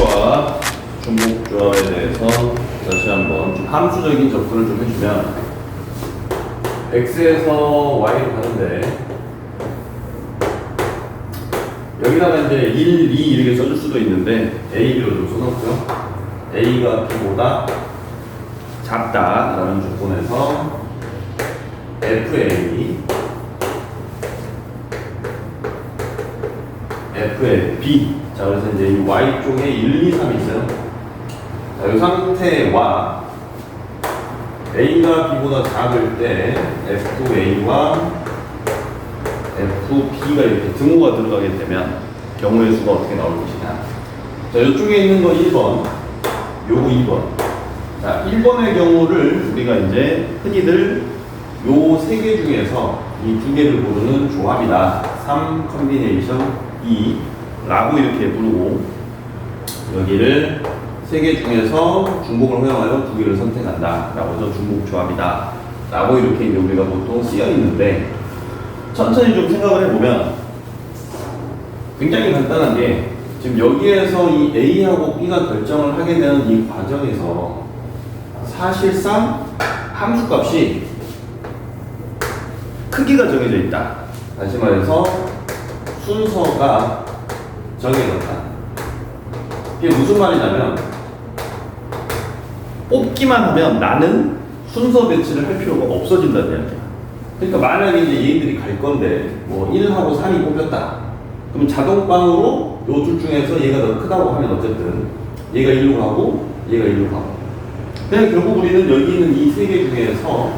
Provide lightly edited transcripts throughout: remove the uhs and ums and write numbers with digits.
조합, 중복 조합에 대해서 다시 한번 좀 함수적인 접근을 좀 해주면 x에서 y로 가는데 여기다가 이제 1, 2 이렇게 써줄 수도 있는데 a, b로 좀 써놓고요. a가 b보다 작다라는 조건에서 fa, fab. 자, 그래서 이제 이 y 쪽에 1, 2, 3이 있어요. 자, 이 상태와 a가 b보다 작을 때 fa와 fb가 이렇게 등호가 들어가게 되면 경우의 수가 어떻게 나올 것이냐. 자, 이쪽에 있는 거 1번, 요거 2번. 자, 1번의 경우를 우리가 이제 흔히들 요 세 개 중에서 이 두 개를 고르는 조합이다. 3 컨비네이션 2 라고 이렇게 부르고, 여기를 세 개 중에서 중복을 허용하여 두 개를 선택한다 라고 해서 중복 조합이다 라고 이렇게 이제 우리가 보통 쓰여 있는데, 천천히 좀 생각을 해보면 굉장히 간단한 게, 지금 여기에서 이 A하고 B가 결정을 하게 되는 이 과정에서 사실상 함수값이 크기가 정해져 있다. 다시 말해서 순서가 정해졌다. 이게 무슨 말이냐면, 뽑기만 하면 나는 순서 배치를 할 필요가 없어진다는 이야기야. 그러니까 만약에 이제 얘들이 갈 건데 뭐 1하고 3이 뽑혔다. 그럼 자동방으로 요 둘 중에서 얘가 더 크다고 하면 어쨌든 얘가 1로 가고 얘가 1로 가고, 그냥 결국 우리는 여기 있는 이 세 개 중에서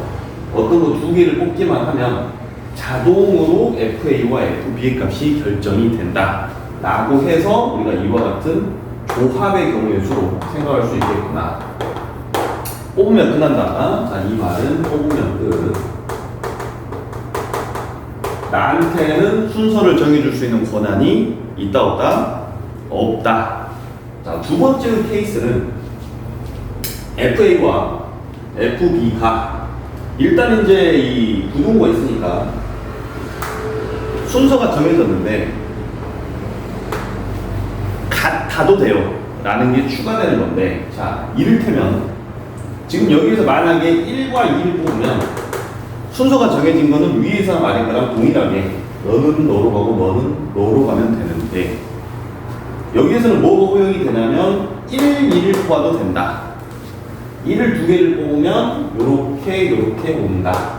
어떤 거 두 개를 뽑기만 하면 자동으로 FA와 FB의 값이 결정이 된다 라고 해서 우리가 이와 같은 조합의 경우의 수로 생각할 수 있겠구나. 뽑으면 끝난다. 자, 이 말은 뽑으면 끝. 나한테는 순서를 정해줄 수 있는 권한이 있다 없다? 없다. 자, 두 번째 케이스는 FA와 FB가 일단 이제 이 부등호가 있으니까 순서가 정해졌는데 같아도 돼요 라는 게 추가되는 건데, 자, 이를테면 지금 여기에서 만약에 1과 2를 뽑으면 순서가 정해진 거는 위에서 말한 거랑 동일하게 너는 너로 가고 너는 너로 가면 되는데, 여기에서는 뭐가 허용이 되냐면 1, 2를 뽑아도 된다. 1을 두 개를 뽑으면 요렇게 온다.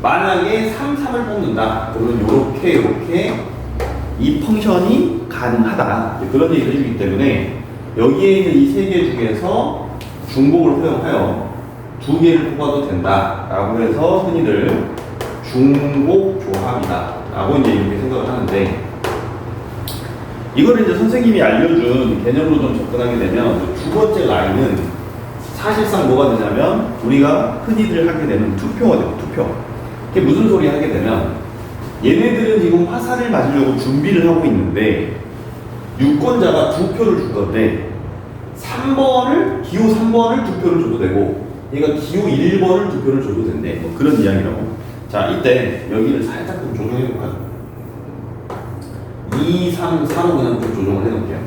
만약에 3, 3을 뽑는다. 그러면 요렇게 이 펑션이 가능하다. 그런 얘기를 해주기 때문에 여기에 있는 이 세 개 중에서 중복을 허용하여 두 개를 뽑아도 된다 라고 해서 흔히들 중복 조합이다 라고 이제 이렇게 생각을 하는데, 이거를 이제 선생님이 알려준 개념으로 좀 접근하게 되면 두 번째 라인은 사실상 뭐가 되냐면 우리가 흔히들 하게 되는 투표가 돼요. 투표. 그게 무슨 소리 하게 되면, 얘네들은 지금 화살을 맞으려고 준비를 하고 있는데 유권자가 두 표를 줄 건데 3번을, 기호 3번을 두 표를 줘도 되고 얘가 기호 1번을 두 표를 줘도 된대. 뭐 그런 이야기라고. 자, 이때 여기를 살짝 좀 조정해 볼까요? 2, 3, 4로 그냥 좀 조정을 해 놓을게요.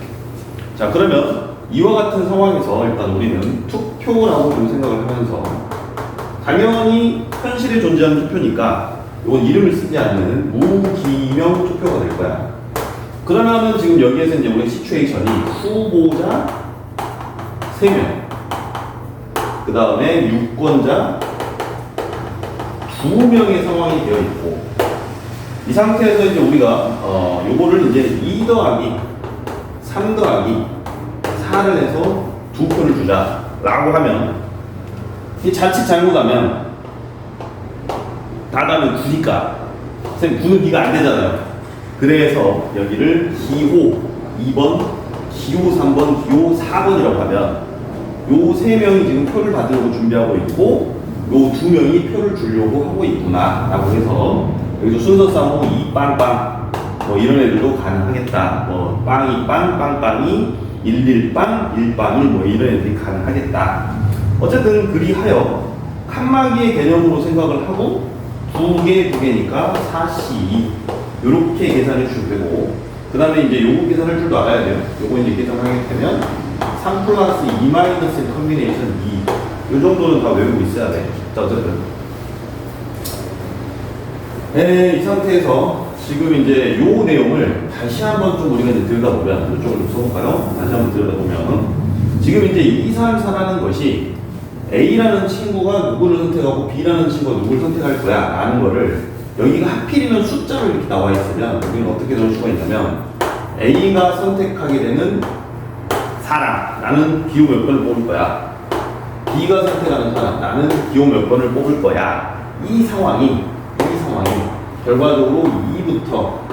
자, 그러면 이와 같은 상황에서 일단 우리는 투표라고 좀 생각을 하면서, 당연히 현실에 존재하는 투표니까 이건 이름을 쓰지 않는 무기명 투표가 될 거야. 그러면은 지금 여기에서 이제 우리 시츄에이션이 후보자 3명, 그 다음에 유권자 2명의 상황이 되어 있고, 이 상태에서 이제 우리가 요거를 이제 2 더하기 3 더하기 4를 해서 두 표를 주자 라고 하면, 이 자칫 잘못하면 다 가면 9니까 선생님 9는 2가 안 되잖아요. 그래서 여기를 기호 2번, 기호 3번, 기호 4번이라고 하면 요 세 명이 지금 표를 받으려고 준비하고 있고 요 두 명이 표를 주려고 하고 있구나 라고 해서 여기서 순서 싸움하고 2빵빵 뭐 이런 애들도 가능하겠다. 뭐 빵이 빵, 빵빵이 11빵, 1빵이 뭐 이런 애들이 가능하겠다. 어쨌든 그리하여 칸막이의 개념으로 생각을 하고 두 개니까 4C 이렇게 계산해 주면 되고, 그 다음에 이제 요거 계산할 줄도 알아야 돼요. 요거 이제 계산하게 되면 3 플러스 2 마이너스 컨비네이션 2. 요 정도는 다 외우고 있어야 돼. 자, 어쨌든. 네, 이 상태에서 지금 이제 요 내용을 다시 한번 좀 우리가 이제 들여다보면, 이쪽으로 좀 써볼까요? 다시 한번 들여다보면, 지금 이제 2, 3, 4라는 것이 A라는 친구가 누구를 선택하고 B라는 친구가 누구를 선택할 거야 라는 거를 여기가 하필이면 숫자로 이렇게 나와 있으면 우리는 어떻게 넣을 수가 있냐면 A가 선택하게 되는 사람, 나는 기호 몇 번을 뽑을 거야. B가 선택하는 사람, 나는 기호 몇 번을 뽑을 거야. 이 상황이 결과적으로 2부터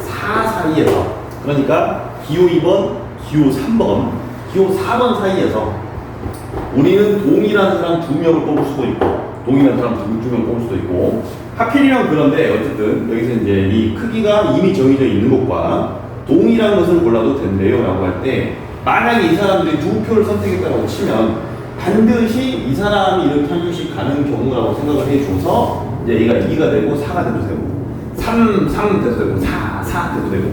4 사이에서, 그러니까 기호 2번, 기호 3번, 기호 4번 사이에서 우리는 동일한 사람 2명을 뽑을 수도 있고 동일한 사람 2명을 뽑을 수도 있고, 하필이면 그런데 어쨌든 여기서 이제 이 크기가 이미 정해져 있는 것과 동일한 것을 골라도 된대요 라고 할 때, 만약에 이 사람들이 2표를 선택했다고 치면 반드시 이 사람이 이렇게 한 표씩 가는 경우라고 생각을 해줘서 이제 얘가 2가 되고 4가 돼도 되고 3 돼도 되고 4 돼도 되고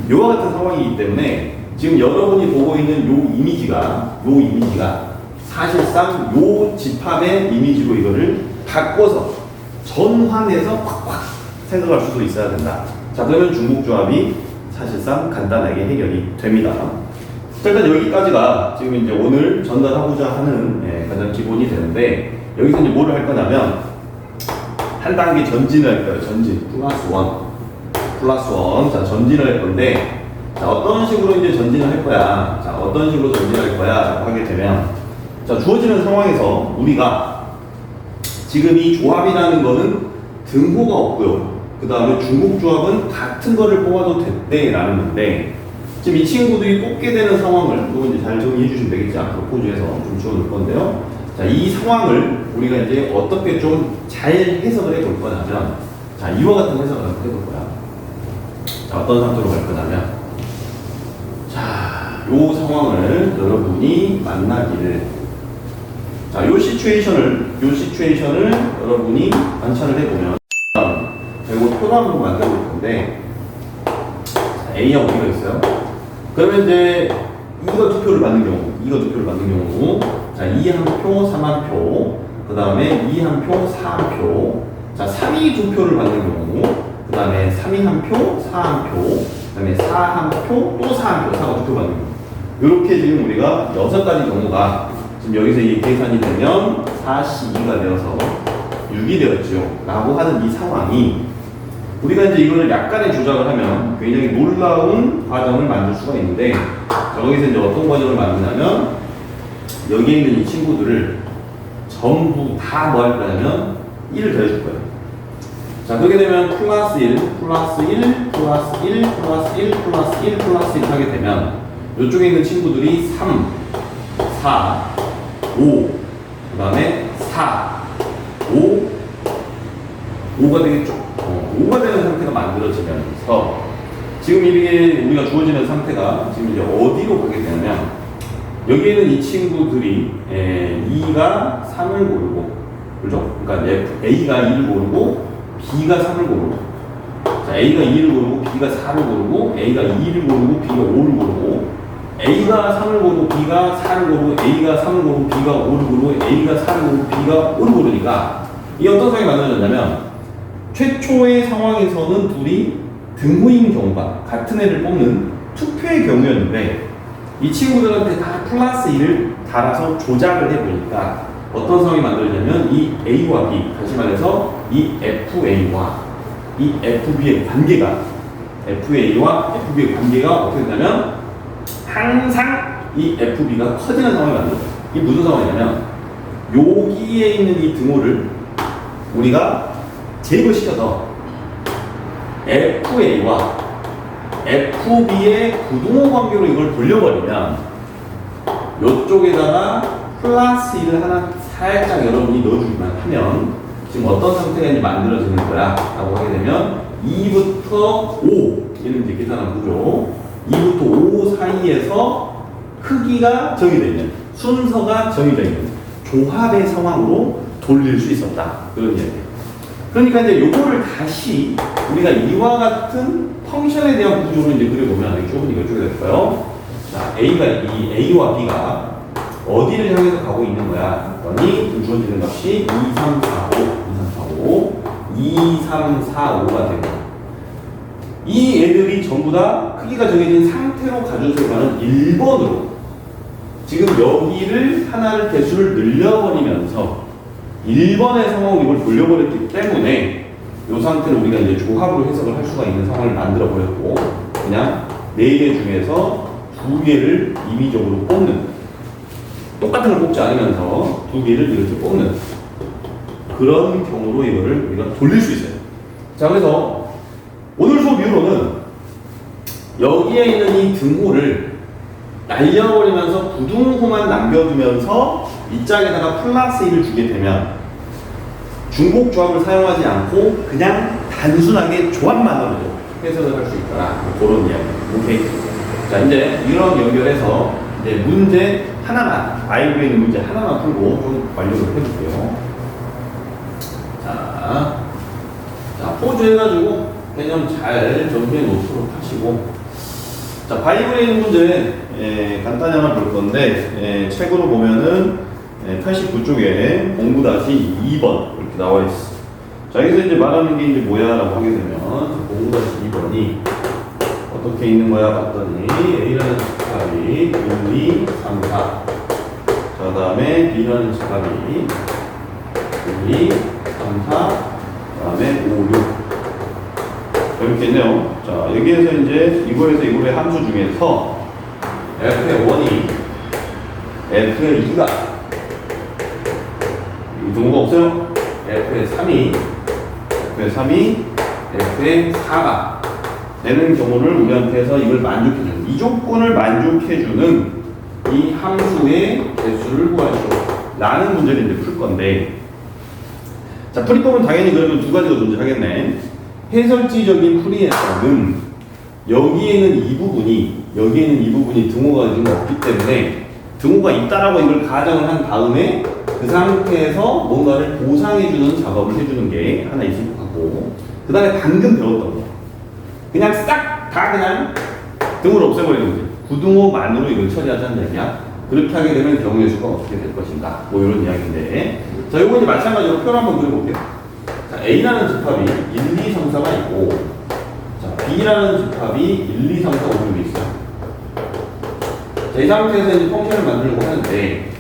이와 같은 상황이기 때문에 지금 여러분이 보고 있는 요 이미지가 사실상 요 집합의 이미지로 이거를 바꿔서 전환해서 콱콱 생각할 수도 있어야 된다. 자, 그러면 중복조합이 사실상 간단하게 해결이 됩니다. 자, 일단 여기까지가 지금 이제 오늘 전달하고자 하는 가장 기본이 되는데, 여기서 이제 뭐를 할 거냐면 한 단계 전진을 할 거예요. 전진 플러스 원. 자, 전진을 할 건데, 자, 어떤 식으로 이제 전진을 할 거야. 자, 어떤 식으로 전진할 거야 하게 되면, 자, 주어지는 상황에서 우리가 지금 이 조합이라는 거는 등호가 없고요. 그 다음에 중복조합은 같은 거를 뽑아도 됐대라는 건데, 지금 이 친구들이 뽑게 되는 상황을 이거 이제 잘 정리해 주시면 되겠지. 앞으로 포즈에서 좀 지워놓을 건데요. 자, 이 상황을 우리가 이제 어떻게 좀 잘 해석을 해볼 거냐면, 자, 이와 같은 해석을 한번 해볼 거야. 자, 어떤 상태로 갈 거냐면, 자, 요 상황을 여러분이 만나기를, 자, 요 시츄에이션을 여러분이 관찰을 해보면, 그리고 표로 만들어 볼 건데, 자, A하고 B가 있어요. 그러면 이제 이가 2표를 받는 경우, 자, 2 한 표, 3 한 표, 그 다음에 2 한 표, 4 한 표, 자, 3이 2표를 받는 경우, 그 다음에 3이 한 표, 4 한 표, 그 다음에 4 한 표, 또 4 한 표, 4가 2표 받는 경우. 이렇게 지금 우리가 6가지 경우가 지금 여기서 이 계산이 되면 4C2가 되어서 6이 되었죠. 라고 하는 이 상황이, 우리가 이제 이거를 약간의 조작을 하면 굉장히 놀라운 과정을 만들 수가 있는데, 여기서 이제 어떤 과정을 만드냐면, 여기에 있는 이 친구들을 전부 다 뭐 할 거냐면 1을 더해줄 거예요. 자, 그렇게 되면 플러스 1 하게 되면 이쪽에 있는 친구들이 3, 4, 5, 그 다음에 4, 5가 되겠죠? 5가 되는 상태가 만들어지면서 지금 이게 우리가 주어지는 상태가 지금 이제 어디로 가게 되냐면, 여기에는 이 친구들이 2가 3을 고르고, 그죠? 그러니까 A가 2를 고르고 B가 3을 고르고, 자, A가 2를 고르고 B가 4를 고르고, A가 2를 고르고 B가 5를 고르고, A가 3을 고르고 B가 4를 고르고, A가 3을 고르고 B가 5를 고르고, A가 4를 고르고 B가 5를 고르니까 이 어떤 상황이 만들어졌냐면, 최초의 상황에서는 둘이 등호인 경우가 같은 애를 뽑는 투표의 경우였는데, 이 친구들한테 다 플러스 1을 달아서 조작을 해보니까 어떤 상황이 만들어지냐면, 이 A와 B, 다시 말해서 이 FA와 이 FB의 관계가, FA와 FB의 관계가 어떻게 되냐면 항상 이 FB가 커지는 상황이 만들어져요. 이게 무슨 상황이냐면, 여기에 있는 이 등호를 우리가 제거시켜서 FA와 FB의 구동호 관계로 이걸 돌려버리면, 이쪽에다가 플러스 1을 하나 살짝 여러분이 넣어주기만 하면 지금 어떤 상태가 이제 만들어지는 거야 라고 하게 되면, 2부터 5, 얘는 이제 계산한 구조, 2부터 5 사이에서 크기가 정해져 있는, 순서가 정해져 있는 조합의 상황으로 돌릴 수 있었다, 그런 이야기예요. 그러니까 이제 요거를 다시 우리가 이와 같은 펑션에 대한 구조를 이제 그려보면 이쪽은 이거 어떻게 될까요? 자, A와 B가 어디를 향해서 가고 있는 거야? 그러니 주어지는 값이 2, 3, 4, 5가 되고 이 애들이 전부 다 크기가 정해진 상태로 가져서 가는 1번으로 지금 여기를 하나를 개수를 늘려버리면서 1번의 상황으로 이걸 돌려버렸기 때문에 이 상태를 우리가 이제 조합으로 해석을 할 수가 있는 상황을 만들어 버렸고 그냥 4개 중에서 2개를 임의적으로 뽑는 똑같은 걸 뽑지 않으면서 2개를 이렇게 뽑는 그런 경우로 이거를 우리가 돌릴 수 있어요. 자, 그래서 오늘 수업 이후로는 여기에 있는 이 등호를 날려버리면서 부등호만 남겨두면서 이 짝에다가 플러스 1을 주게 되면 중복 조합을 사용하지 않고 그냥 단순하게 조합만으로도 해석을 할 수 있더라. 그런 이야기. 오케이. 자, 이제 이런 연결해서 이제 문제 하나만, 아이브에 있는 문제 하나만 풀고 좀 완료를 해볼게요. 자, 포즈 해가지고 개념 잘 정리해 놓도록 하시고. 자, 바이블에 있는 문제, 간단히 한번 볼 건데, 책으로 보면은 89쪽에 공부-2번 이렇게 나와 있어. 자, 여기서 이제 말하는 게 이제 뭐야 라고 하게 되면, 공부-2번이 어떻게 있는 거야 봤더니, A라는 집합이 1, 2, 3, 4. 자, 그 다음에 B라는 집합이 1, 2, 3, 4. 그 다음에 5, 6. 이렇게 있네요. 자, 여기에서 이제 이거에서 이거의 함수 중에서 F의 1이 F의 2가 이 등호가 없어요. F의 3이 F의 4가 되는 경우를 우리한테서 이걸 만족해주는 이 조건을 만족해주는 이 함수의 개수를 구하시오 라는 문제를 이제 풀 건데 자, 풀이법은 당연히 그러면 두 가지가 존재하겠네. 해설지적인 풀이에서는 여기에는 이 부분이 등호가 지금 없기 때문에 등호가 있다라고 이걸 가정을 한 다음에 그 상태에서 뭔가를 보상해주는 작업을 해주는 게 하나 있을 것 같고 그 다음에 방금 배웠던 거 그냥 싹 다 그냥 등호를 없애버리는 거지. 구등호만으로 이걸 처리하자는 얘기야. 그렇게 하게 되면 경우의 수가 어떻게 될 것인가 뭐 이런 이야기인데 자, 요거 이제 마찬가지로 표를 한번 그려볼게요. 자, A라는 집합이 1, 2, 3, 4가 있고 자, B라는 집합이 1, 2, 3, 4, 5, 6이 있어요. 자, 이 상태에서 이제 펑션을 만들려고 하는데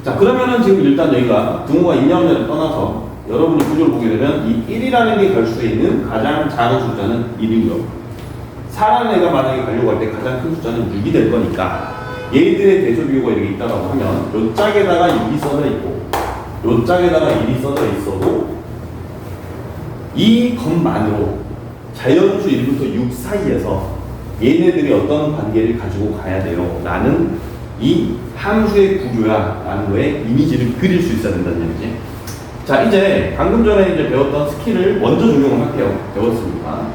자, 그러면은 지금 일단 여기가 등호가 있냐 없냐를 떠나서 여러분이 구조를 보게 되면 이 1이라는 게 갈 수 있는 가장 작은 숫자는 1이고요. 4라는 애가 만약에 가려고 할 때 가장 큰 숫자는 6이 될 거니까 얘들의 대조 비교가 이렇게 있다고 하면 요 짝에다가 6이 써져 있고 요 짝에다가 1이 써져 있어도 이 것만으로 자연수 1부터 6 사이에서 얘네들이 어떤 관계를 가지고 가야 돼요 라는 이 함수의 구조야 라는 거에 이미지를 그릴 수 있어야 된다는 얘기지. 자, 이제 방금 전에 이제 배웠던 스킬을 먼저 적용을 할게요. 배웠으니까.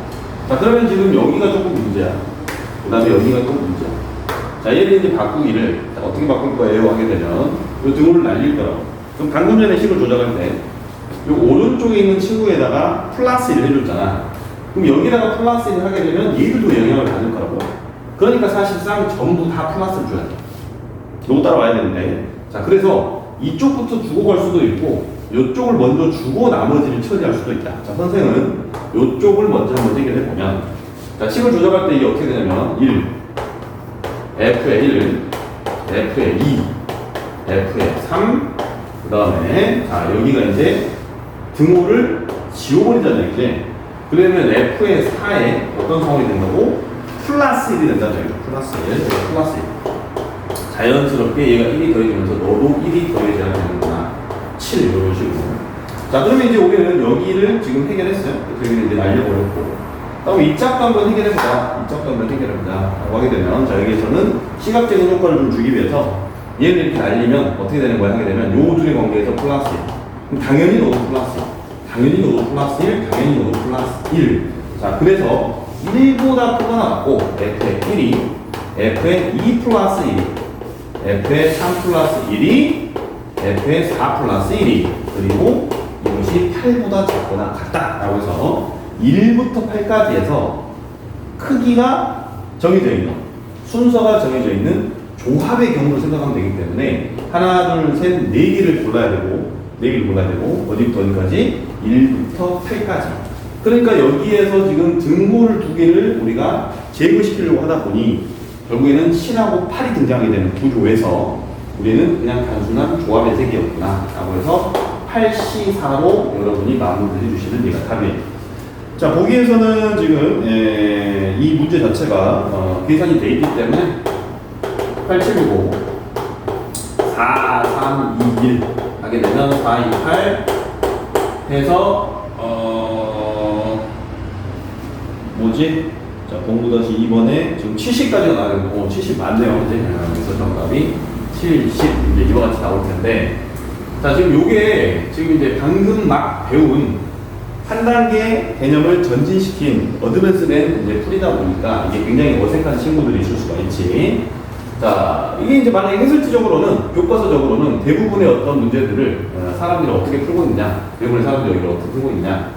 자, 그러면 지금 여기가 조금 문제야. 그 다음에 여기가 조금 문제야. 자, 얘를 이제 바꾸기를 어떻게 바꿀 거예요 하게 되면 이 등호를 날릴 거라고. 그럼 방금 전에 식을 조작할 때 이 오른쪽에 있는 친구에다가 플러스 1을 해줬잖아. 그럼 여기다가 플러스 1을 하게 되면 얘들도 영향을 받을 거라고. 그러니까 사실상 전부 다 플러스를 줘야 돼. 이거 따라와야 되는데. 자, 그래서 이쪽부터 주고 갈 수도 있고 이쪽을 먼저 주고 나머지를 처리할 수도 있다. 자, 선생은 이쪽을 먼저 한번 해결해 보면 자, 식을 조작할 때 이게 어떻게 되냐면 1, F의 1, F의 2, F의 3, 그 다음에 자, 여기가 이제 등호를 지워버리자는 얘기지. 그러면 F의 4에 어떤 상황이 된다고? 플러스 1이 된다는 얘기죠. 플러스 1, 플러스 1. 자연스럽게 얘가 1이 더해지면서 너도 1이 더해져야 되는구나. 7 이런 식으로. 자, 그러면 이제 우리는 여기를 지금 해결했어요. 여기는 이제 날려버렸고. 다음 이 짝도 한번 해결해보자. 이 짝도 한번 해결해보자. 라고 하게 되면 자, 여기에서는 시각적인 효과를 좀 주기 위해서 얘를 이렇게 날리면 어떻게 되는 거야 하게 되면 요 둘의 관계에서 플러스 1. 그럼 당연히 너도 플러스 1. 당연히 너도 플러스 1. 당연히 너도 플러스 1. 자, 그래서 1보다 크거나 같고 F의 1이 F의 2 플러스 1이 F의 3 플러스 1이 F의 4 플러스 1이 그리고 이것이 8보다 작거나 같다 라고 해서 1부터 8까지 해서 크기가 정해져 있는, 순서가 정해져 있는 조합의 경우를 생각하면 되기 때문에 하나, 둘, 셋, 4개를 골라야 되고 4개를 골라야 되고 어디부터 어디까지? 1부터 8까지. 그러니까 여기에서 지금 등호를 2개를 우리가 제거시키려고 하다 보니 결국에는 7하고 8이 등장하게 되는 구조에서 우리는 그냥 단순한 조합의 세계였구나 라고 해서 8C4로 여러분이 마무리를 해주시면 얘가 답이에요. 자, 보기에서는 지금 이 문제 자체가 계산이 돼 있기 때문에 8765 4, 3, 2, 1 하게 되면 4, 2, 8 해서 뭐지? 자, 0-2번에 지금 70까지가 나왔는데 70 맞네요. 이제 그래서 정답이 70 이제 이와 같이 나올 텐데, 자, 지금 요게 지금 이제 방금 막 배운 한 단계 개념을 전진시킨 어드밴스된 이제 풀이다 보니까 이게 굉장히 어색한 친구들이 있을 수가 있지. 자, 이게 이제 만약에 해설지적으로는, 교과서적으로는 대부분의 어떤 문제들을 사람들이 어떻게 풀고 있냐, 대부분의 사람들이 여기를 어떻게 풀고 있냐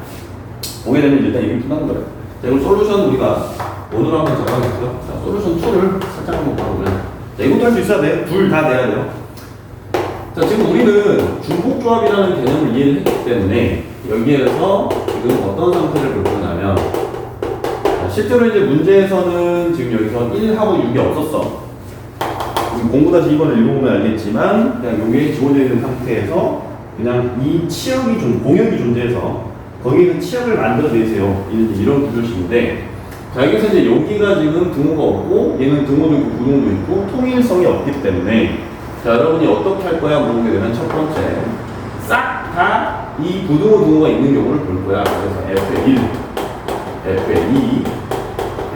보게 되면 일단 이게 끝나는 거예요. 자, 이거 솔루션 우리가 오늘 한번 잡아야겠죠. 자, 솔루션 2를 살짝 한번 봐보면, 자, 이것도 할 수 있어야 돼요. 둘 다 내야 돼요. 자, 지금 우리는 중복조합이라는 개념을 이해를 했기 때문에 여기에서 지금 어떤 상태를 볼 거냐면, 실제로 이제 문제에서는 지금 여기서 1하고 6이 없었어. 0-2번을 읽어보면 알겠지만 그냥 요게 지워져 있는 상태에서 그냥 이 치역이 공역이 존재해서 거기에 치역을 만들어내세요. 이런 구조식인데, 자, 여기서 이제 여기가 지금 등호가 없고 얘는 등호도 있고 부등호도 있고 통일성이 없기 때문에, 자, 여러분이 어떻게 할 거야 물어보게 되면 첫 번째, 싹 다 이 부등호 등호가 있는 경우를 볼 거야. 그래서 F의 1, F의 2,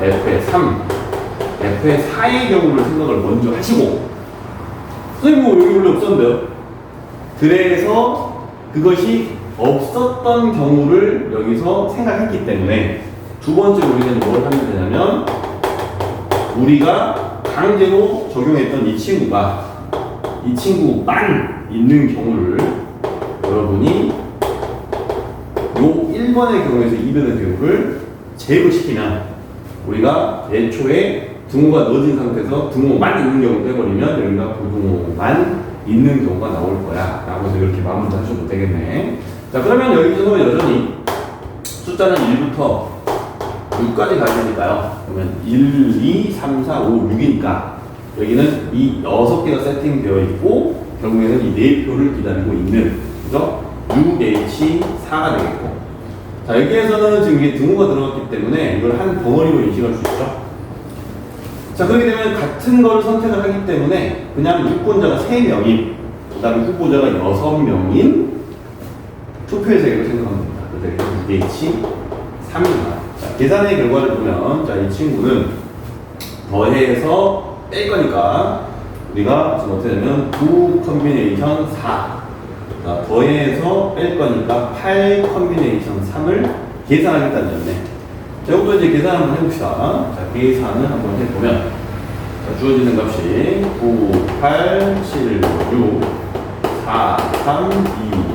F의 3, F의 4의 경우를 생각을 먼저 하시고, 선생님 뭐 여기 원래 없었는데요? 그래서 그것이 없었던 경우를 여기서 생각했기 때문에 두 번째 우리는 뭘 하면 되냐면, 우리가 강제로 적용했던 이 친구만 있는 경우를 여러분이 요 1번의 경우에서 2번의 경우를 제거시키면 우리가 애초에 등호가 넣어진 상태에서 등호만 있는 경우를 빼버리면 여기가 부등호만 있는 경우가 나올 거야 라고 해서 이렇게 마무리 하셔도 되겠네. 자, 그러면 여기서 여전히 숫자는 1부터 6까지 가야 되니까요. 그러면 1, 2, 3, 4, 5, 6이니까 여기는 이 6개가 세팅되어 있고 결국에는 이 4표를 기다리고 있는, 그죠? 6H4가 되겠고, 자, 여기에서는 지금 이게 등호가 들어갔기 때문에 이걸 한 덩어리로 인식할 수 있죠. 자, 그렇게 되면 같은 걸 선택을 하기 때문에 그냥 유권자가 3명인, 그 다음에 후보자가 6명인 투표의 세계로 생각하면 됩니다. 그래서 6H3입니다. 자, 계산의 결과를 보면, 자, 이 친구는 더해서 뺄 거니까 우리가 지금 어떻게 되면 9 컨비네이션 4, 자, 더해서 뺄 거니까 8 컨비네이션 3을 계산하겠다는 얘기네. 자, 이것도 이제 계산 한번 해봅시다. 자, 계산을 한번 해보면, 자, 주어지는 값이 9, 8, 7, 6, 4, 3,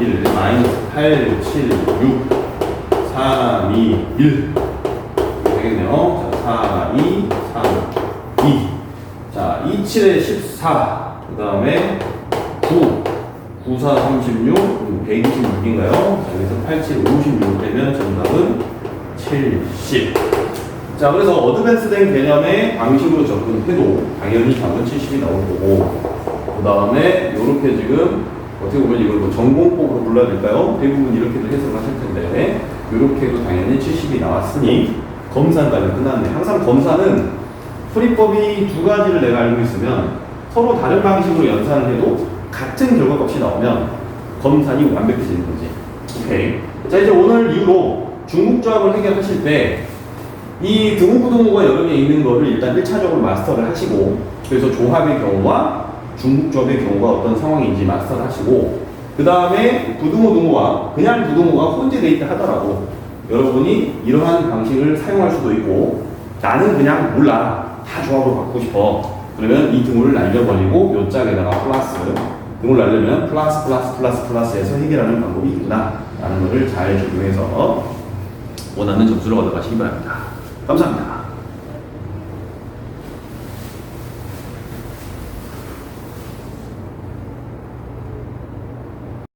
2, 1, 마이너스 8, 7, 6, 3, 2, 1 되겠네요. 자, 4, 2, 3, 2. 자, 2, 7에 14. 그 다음에 9, 9, 4, 36, 126인가요? 자, 여기서 8, 7, 56 빼면 정답은 70. 자, 그래서 어드밴스된 개념의 방식으로 접근해도 당연히 답은 70이 나올 거고, 그 다음에 이렇게 지금 어떻게 보면 이걸 뭐 전공법으로 불러야 될까요? 대부분 이렇게도 해석을 하실 텐데, 이렇게 해도 당연히 70이 나왔으니 검사까지 끝났네. 항상 검사는 풀이법이 두 가지를 내가 알고 있으면 서로 다른 방식으로 연산을 해도 같은 결과값이 나오면 검산이 완벽해지는 거지. 오케이. 자, 이제 오늘 이후로 중국조합을 해결하실 때 이 등호부등호가 여러 개 있는 거를 일단 1차적으로 마스터를 하시고, 그래서 조합의 경우와 중국조합의 경우가 어떤 상황인지 마스터를 하시고, 그 다음에 부등호 등호와 그냥 부등호가 혼재되어 있다 하더라도 여러분이 이러한 방식을 사용할 수도 있고, 나는 그냥 몰라, 다 조합으로 바꾸고 싶어, 그러면 이 등호를 날려버리고 요 짝에다가 플러스, 등호를 날리면 플러스 플러스 플러스 플러스해서 해결하는 방법이 있구나 라는 것을 잘 적용해서 원하는 점수를 얻어가시기 바랍니다. 감사합니다.